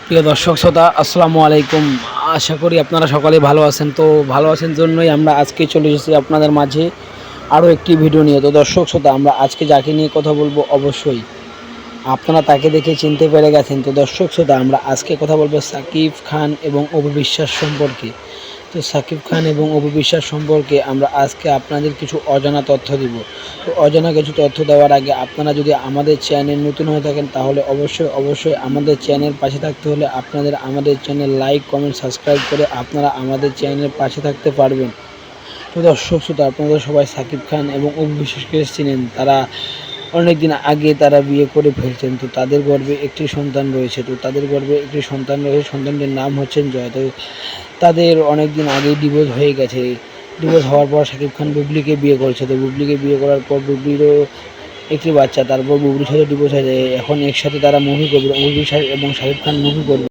প্রিয় দর্শক শ্রোতা আসসালামু আলাইকুম। আশা করি আপনারা সকলে ভালো আছেন। তো ভালো আছেন জন্যই আমরা আজকে চলে এসেছি আপনাদের মাঝে আরও একটি ভিডিও নিয়ে। তো দর্শক শ্রোতা, আমরা আজকে যাকে নিয়ে কথা বলবো অবশ্যই আপনারা তাকে দেখে চিনতে পেরে গেছেন। তো দর্শক শ্রোতা, আমরা আজকে কথা বলবো সাকিব খান এবং অপু বিশ্বাস সম্পর্কে। তো সাকিব খান এবং অপু বিশ্বাস সম্পর্কে আমরা আজকে আপনাদের কিছু অজানা তথ্য দিব। তো অজানা কিছু তথ্য দেওয়ার আগে আপনারা যদি আমাদের চ্যানেল নতুন হয়ে থাকেন তাহলে অবশ্যই আমাদের চ্যানেল পাশে থাকতে হলে আপনাদের আমাদের চ্যানেল লাইক কমেন্ট সাবস্ক্রাইব করে আপনারা আমাদের চ্যানেলের পাশে থাকতে পারবেন। তো দর্শক শ্রোতা, আপনারা সবাই সাকিব খান এবং অপু বিশ্বাসকে চিনেন। তারা অনেক দিন আগে তারা বিয়ে করে ফেলছেন। তো তাদের গর্ভে একটি সন্তান রয়েছে। সন্তানটির নাম হচ্ছেন জয়। তো তাদের অনেক দিন আগেই ডিভোর্স হয়ে গেছে। ডিভোর্স হওয়ার পর শাকিব খান বুবলিকে বিয়ে করেছে। তো বুবলিকে বিয়ে করার পর বুবলিরও একটি বাচ্চা, তারপর বুবলির সাথে ডিভোর্স হয়ে যায়। এখন একসাথে তারা মুভি করবে, অপু বিশ্বাস এবং শাকিব খান মুভি করবে।